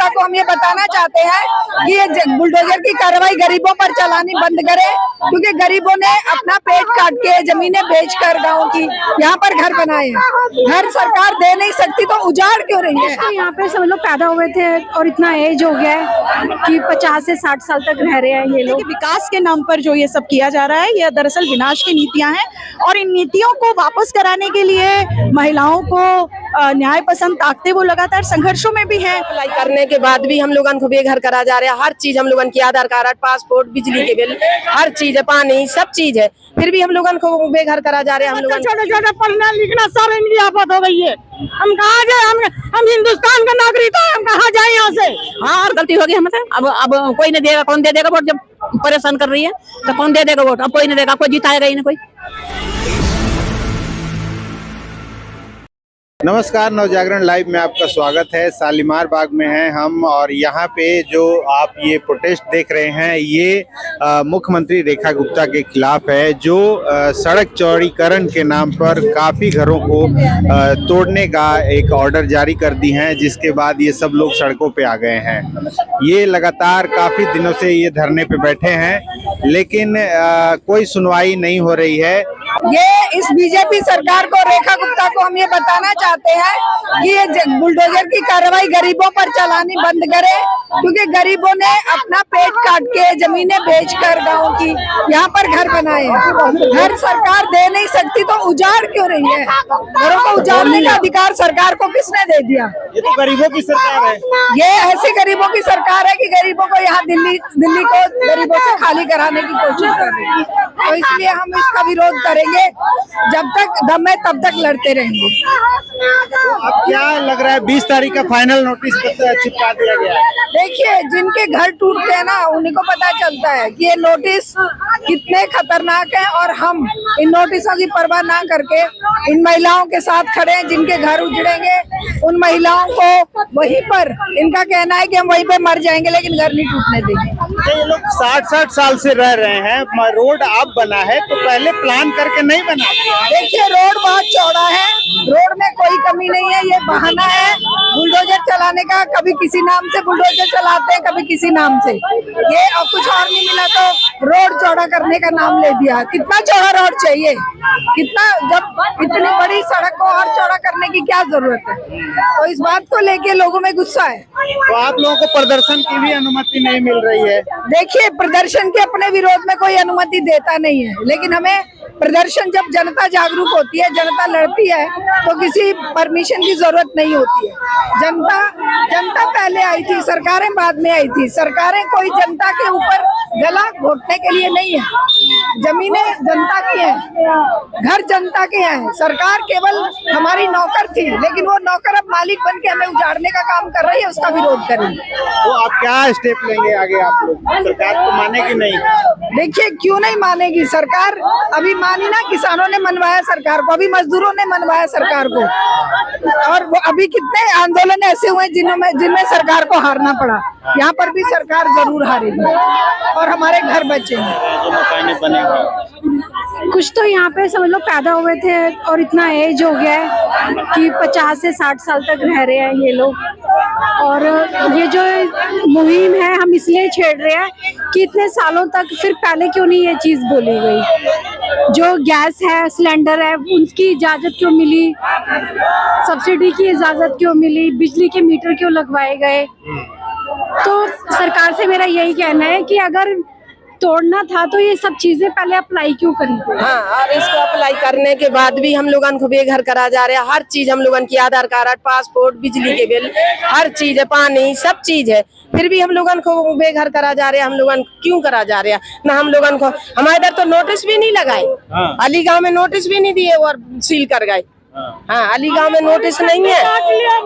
को हम ये बताना चाहते हैं कि ये बुलडोजर की कार्रवाई गरीबों पर चलानी बंद करे, क्योंकि गरीबों ने अपना पेट काट के जमीनें बेचकर गाँव की यहाँ पर घर बनाए हैं। घर सरकार दे नहीं सकती तो उजाड़ क्यों रही है? तो यहाँ पे सब लोग पैदा हुए थे और इतना एज हो गया है कि 50 से 60 साल तक रह रहे हैं ये लोग। विकास के नाम पर जो ये सब किया जा रहा है, ये दरअसल विनाश की नीतियां हैं और इन नीतियों को वापस कराने के लिए महिलाओं को न्याय पसंद ताकते वो लगातार संघर्षों में भी हैं। अप्लाई करने के बाद भी हम लोगन को बेघर करा जा रहा है। हर चीज हम लोगन की, आधार कार्ड, पासपोर्ट, बिजली के बिल, हर चीज है, पानी, सब चीज है, फिर भी हम लोगन को बेघर करा जा रहे हैं। हम लोग छोटे छोटे पढ़ना लिखना सारे इनकी आफत हो गई है। हम कहाँ जाए? हम हिंदुस्तान का नागरिक है, हम कहाँ जाए यहाँ से? हाँ, और गलती होगी हमसे। अब कोई नहीं देगा, कौन दे देगा वोट? जब परेशान कर रही है तो कौन दे देगा वोट? अब कोई नहीं देगा, कोई जिताएगा ही नहीं कोई। नमस्कार, नवजागरण लाइव में आपका स्वागत है। शालीमार बाग में हैं हम और यहाँ पे जो आप ये प्रोटेस्ट देख रहे हैं ये मुख्यमंत्री रेखा गुप्ता के खिलाफ है, जो सड़क चौड़ीकरण के नाम पर काफ़ी घरों को तोड़ने का एक ऑर्डर जारी कर दी हैं, जिसके बाद ये सब लोग सड़कों पे आ गए हैं। ये लगातार काफ़ी दिनों से ये धरने पे बैठे हैं, लेकिन कोई सुनवाई नहीं हो रही है। ये इस बीजेपी सरकार को, रेखा गुप्ता को हम ये बताना चाहते हैं कि ये बुलडोजर की कार्रवाई गरीबों पर चलानी बंद करे, क्योंकि गरीबों ने अपना पेट काट के जमीनें बेचकर गाँव की यहाँ पर घर बनाए हैं। घर सरकार दे नहीं सकती तो उजाड़ क्यों रही है? घरों को उजाड़ने का अधिकार सरकार को किसने दे दिया? ये तो गरीबों की सरकार है। ये ऐसी गरीबों की सरकार है कि गरीबों को यहाँ दिल्ली को गरीबों से खाली कराने की कोशिश कर रही है। तो इसलिए हम इसका विरोध करेंगे, जब तक दम है तब तक लड़ते रहेंगे। अब क्या लग रहा है, 20 तारीख का फाइनल नोटिस चिपका दिया गया है? देखिए, जिनके घर टूटते हैं ना, उन्हीं को पता चलता है कि ये नोटिस कितने खतरनाक है, और हम इन नोटिसों की परवाह ना करके इन महिलाओं के साथ खड़े हैं जिनके घर उजड़ेंगे। उन महिलाओं को वहीं पर, इनका कहना है कि हम वहीं पे मर जाएंगे लेकिन घर नहीं टूटने देंगे। ये लोग 60-60 साल से रह रहे हैं, रोड अब बना है तो पहले प्लान करके नहीं बना। देखिए, रोड बहुत चौड़ा है, रोड में कोई कमी नहीं है। ये बहाना है बुलडोजर चलाने का। कभी किसी नाम से बुलडोजर चलाते हैं, कभी किसी नाम से। ये और कुछ और नहीं मिला तो रोड चौड़ा करने का नाम ले दिया। कितना चौड़ा रोड चाहिए? कितना, जब इतनी बड़ी सड़क को और चौड़ा करने की क्या जरूरत है? तो इस बात को लेके लोगों में गुस्सा है। तो आप लोगों को प्रदर्शन की भी अनुमति नहीं मिल रही है? देखिए, प्रदर्शन के अपने विरोध में कोई अनुमति देता नहीं है, लेकिन हमें प्रदर्शन, जब जनता जागरूक होती है, जनता लड़ती है, तो किसी परमिशन की जरूरत नहीं होती है। जनता पहले आई थी, सरकारें बाद में आई थी। सरकारें कोई जनता के ऊपर गला घोटने के लिए नहीं है। जमीनें जनता की हैं, घर जनता के हैं। सरकार केवल हमारी नौकर थी, लेकिन वो नौकर अब मालिक बन के हमें उजाड़ने का काम कर रही है। उसका विरोध करेंगे। तो आप क्या स्टेप लेंगे आगे? आप लोग सरकार को मानेगी नहीं? देखिए, क्यों नहीं मानेगी सरकार? अभी मानी ना, किसानों ने मनवाया सरकार को, अभी मजदूरों ने मनवाया सरकार को, और वो अभी कितने आंदोलन ऐसे हुए जिनमें सरकार को हारना पड़ा। यहाँ पर भी सरकार जरूर हारेगी और हमारे घर बचेंगे। कुछ तो यहाँ पे सब लोग पैदा हुए थे और इतना एज हो गया है कि 50 से 60 साल तक रह रहे हैं ये लोग। और ये जो मुहिम है हम इसलिए छेड़ रहे हैं कि इतने सालों तक फिर पहले क्यों नहीं ये चीज़ बोली गई? जो गैस है, सिलेंडर है, उनकी इजाज़त क्यों मिली? सब्सिडी की इजाज़त क्यों मिली? बिजली के मीटर क्यों लगवाए गए? तो सरकार से मेरा यही कहना है कि अगर तोड़ना था तो ये सब चीजें पहले अप्लाई क्यों करी? हाँ, और इसको अप्लाई करने के बाद भी हम लोगन को बेघर करा जा रहा है। हर चीज हम लोगन की, आधार कार्ड, पासपोर्ट, बिजली के बिल, हर चीज है, पानी, सब चीज है, फिर भी हम लोगन को बेघर करा जा रहे हैं। हम लोगन क्यों करा जा रहे हैं? ना हम लोगन को, हमारे इधर तो नोटिस भी नहीं लगाए। अली गाँव में नोटिस भी नहीं दिए और सील कर गए। हाँ, अली गाँव में नोटिस नहीं है।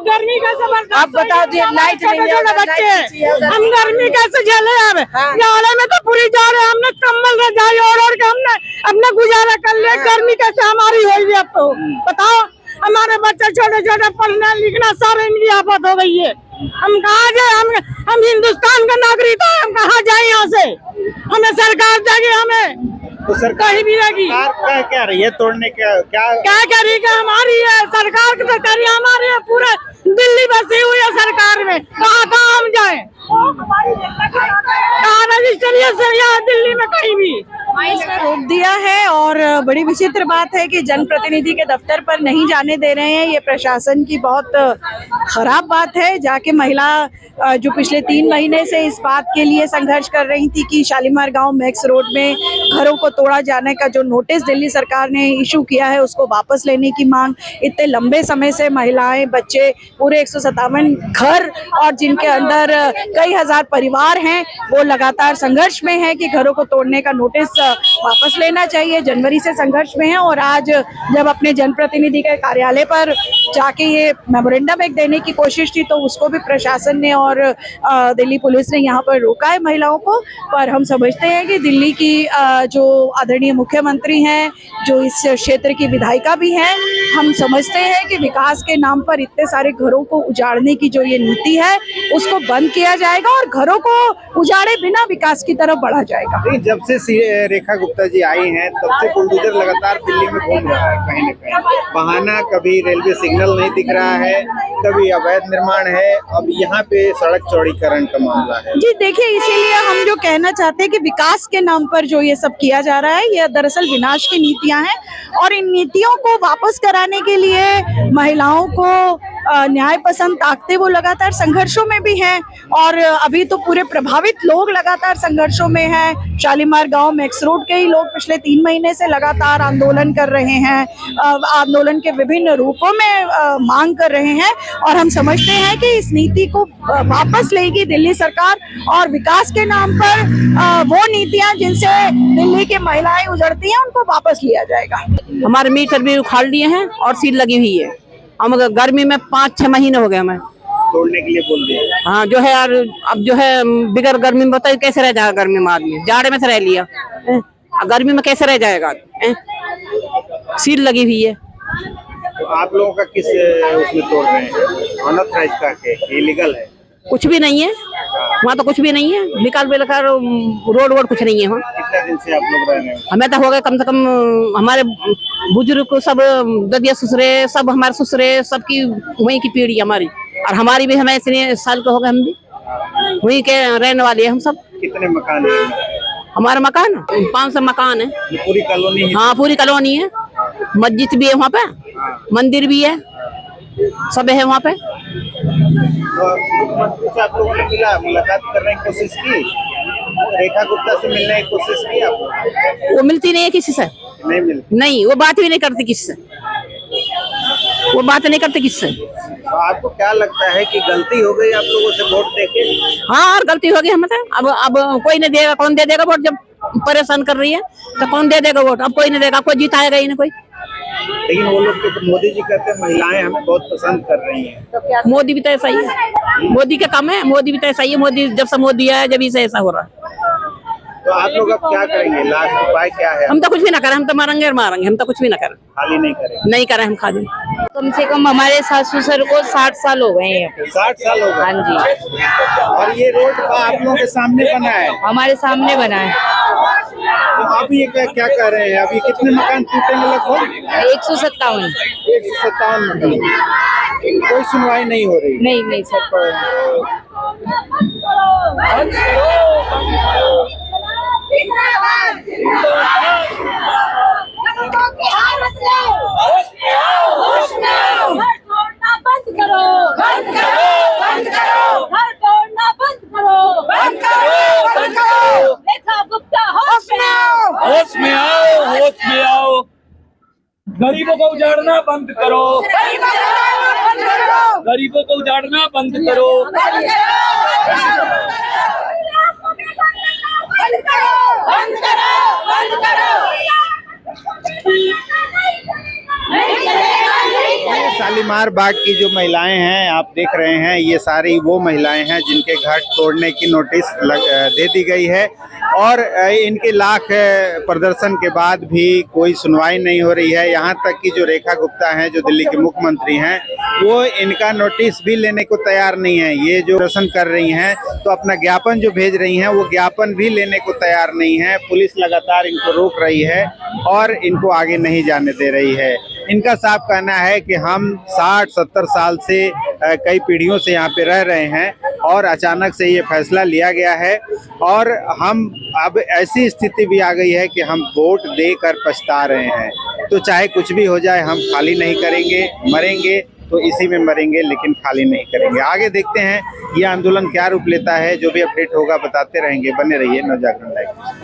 गर्मी कैसे? आप बताओ, लाइट नहीं है, बच्चे हम गर्मी कैसे झेले? जाड़े में तो पूरी जा रहे, हमने कम्बल रजाई ओढ़ के हमने अपना गुजारा कर लिया। गर्मी कैसे हमारी होगी? अब तो बताओ, हमारे बच्चे छोटे छोटे पढ़ना लिखना सारे इनकी आफत हो गई है। हम कहाँ जाए? हम हिंदुस्तान का नागरिक है, हम कहाँ जाए यहाँ से? हमें सरकार देगी, हमें तो सरकार कहीं भी रहेगी। क्या रही है तोड़ने? क्या करी का हमारी है सरकार की? तो करी हमारी है, पूरे दिल्ली बसी हुई है सरकार में। कहाँ हम जाए। कहाँ रजिस्टर यहाँ दिल्ली में कहीं भी रोक दिया है और बड़ी विचित्र बात है कि जनप्रतिनिधि के दफ्तर पर नहीं जाने दे रहे हैं। ये प्रशासन की बहुत खराब बात है। जाके महिला जो पिछले 3 महीने से इस बात के लिए संघर्ष कर रही थी कि शालीमार गांव मैक्स रोड में घरों को तोड़ा जाने का जो नोटिस दिल्ली सरकार ने इशू किया है उसको वापस लेने की मांग, इतने लंबे समय से महिलाएं, बच्चे, पूरे 157 घर और जिनके अंदर कई हजार परिवार हैं वो लगातार संघर्ष में है कि घरों को तोड़ने का नोटिस वापस लेना चाहिए। जनवरी से संघर्ष में है और आज जब अपने जनप्रतिनिधि के कार्यालय पर जाके ये मेमोरेंडम एक देने की कोशिश थी तो उसको भी प्रशासन ने और दिल्ली पुलिस ने यहाँ पर रोका है महिलाओं को। पर हम समझते हैं कि दिल्ली की जो आदरणीय मुख्यमंत्री हैं, जो इस क्षेत्र की विधायिका भी हैं, हम समझते हैं कि विकास के नाम पर इतने सारे घरों को उजाड़ने की जो ये नीति है उसको बंद किया जाएगा और घरों को उजाड़े बिना विकास की तरफ बढ़ा जाएगा। जब से रेखा गुप्ता जी आई हैं तब से बुलडोजर लगातार दिल्ली में घूम रहा है, कहीं न कहीं बहाना, कभी रेलवे सिग्नल नहीं दिख रहा है, कभी अवैध निर्माण है, अब यहाँ पे सड़क चौड़ीकरण का मामला है। जी देखिए, इसीलिए हम जो कहना चाहते हैं कि विकास के नाम पर जो ये सब किया जा रहा है ये दरअसल विनाश की नीतियां हैं और इन नीतियों को वापस कराने के लिए महिलाओं को न्याय पसंद ताकते वो लगातार संघर्षों में भी हैं और अभी तो पूरे प्रभावित लोग लगातार संघर्षों में हैं। शालीमार गांव मैक्स रोड के ही लोग पिछले 3 महीने से लगातार आंदोलन कर रहे हैं, आंदोलन के विभिन्न रूपों में मांग कर रहे हैं और हम समझते हैं कि इस नीति को वापस लेगी दिल्ली सरकार और विकास के नाम पर वो नीतियां जिनसे दिल्ली की महिलाएं उजड़ती हैं उनको वापस लिया जाएगा। हमारे मीटर भी उखाड़ लिए हैं और सील लगी हुई है। हम गर्मी में 5-6 महीने हो गए हमें तोड़ने के लिए बोल दिया। हाँ जो है यार, अब जो है बिगर गर्मी में बताइए कैसे रह जाएगा। गर्मी में आदमी जाड़े में से रह लिया, गर्मी में कैसे रह जाएगा। सील लगी हुई है। तो आप लोगों का किस उसमें तोड़ रहे हैं? अनऑथराइज करके, इलीगल है? कुछ भी नहीं है वहाँ, तो कुछ भी नहीं है। निकाल बेलकर रोड कुछ नहीं है वहाँ। कितने दिन से आप लोग रह रहे हैं? हमें तो हो गए कम से कम, हमारे बुजुर्ग को सब ददिया ससुरे, सब हमारे ससुरे, सबकी वहीं की पीढ़ी हमारी और हमारी भी, हमें इतने साल के हो गए, हम भी वहीं के रहने वाले हैं हम सब। कितने मकान है? हमारा मकान 500 मकान है। पूरी कॉलोनी है? हाँ पूरी कॉलोनी है। मस्जिद भी है वहाँ पे, मंदिर भी है, सब है वहाँ पे। तो आप लोगों ने मिला, मुलाकात करने की कोशिश की? रेखा गुप्ता से मिलने की कोशिश की आपको? वो मिलती नहीं है किसी से, नहीं मिलती। नहीं, वो बात भी नहीं करती किसी से, वो बात नहीं करते किससे। तो आपको क्या लगता है कि गलती हो गई आप लोगों से वोट देके? हाँ और गलती हो गई हमें। अब कोई नहीं देगा, कौन दे देगा वोट? जब परेशान कर रही है तो कौन दे देगा वोट? अब कोई नहीं देगा, कोई जीताएगा ही नहीं कोई। लेकिन वो लोग तो मोदी जी कहते हैं महिलाएं हमें बहुत पसंद कर रही हैं। तो क्या मोदी भी तो ऐसा ही है, मोदी का काम है, मोदी भी तो ऐसा ही है। मोदी जब से मोदी आया जब से ऐसा हो रहा है। तो आप लोग अब क्या करेंगे? लास्ट उपाय क्या है? हम तो कुछ भी ना करें, हम तो मारेंगे और मारेंगे, हम तो कुछ भी ना करें, खाली नहीं करेंगे। नहीं करें हम खाली। कम से कम हमारे सास ससुर को 60 साल हो गए हैं। 60 साल हो गए? हाँ जी। और ये रोड आप लोगों के सामने बना है? हमारे सामने बना है। तो आप ये क्या कह रहे हैं? अभी कितने मकान टूटेंगे? लगभग 157। 157 मकान। कोई सुनवाई नहीं हो रही? नहीं सर, होश में आओ, गरीबों को उजाड़ना बंद करो, गरीबों को उजाड़ना बंद करो। शालीमार बाग की जो महिलाएं हैं आप देख रहे हैं, ये सारी वो महिलाएं हैं जिनके घर तोड़ने की नोटिस दे दी गई है और इनके लाख प्रदर्शन के बाद भी कोई सुनवाई नहीं हो रही है। यहाँ तक कि जो रेखा गुप्ता हैं, जो दिल्ली के मुख्यमंत्री हैं, वो इनका नोटिस भी लेने को तैयार नहीं है। ये जो प्रदर्शन कर रही हैं तो अपना ज्ञापन जो भेज रही हैं वो ज्ञापन भी लेने को तैयार नहीं है। पुलिस लगातार इनको रोक रही है और इनको आगे नहीं जाने दे रही है। इनका साफ कहना है कि हम 60-70 साल से कई पीढ़ियों से यहाँ पे रह रहे हैं और अचानक से ये फैसला लिया गया है और हम अब ऐसी स्थिति भी आ गई है कि हम वोट देकर पछता रहे हैं। तो चाहे कुछ भी हो जाए हम खाली नहीं करेंगे, मरेंगे तो इसी में मरेंगे लेकिन खाली नहीं करेंगे। आगे देखते हैं ये आंदोलन क्या रूप लेता है। जो भी अपडेट होगा बताते रहेंगे। बने रहिए नवजागरण लाइव।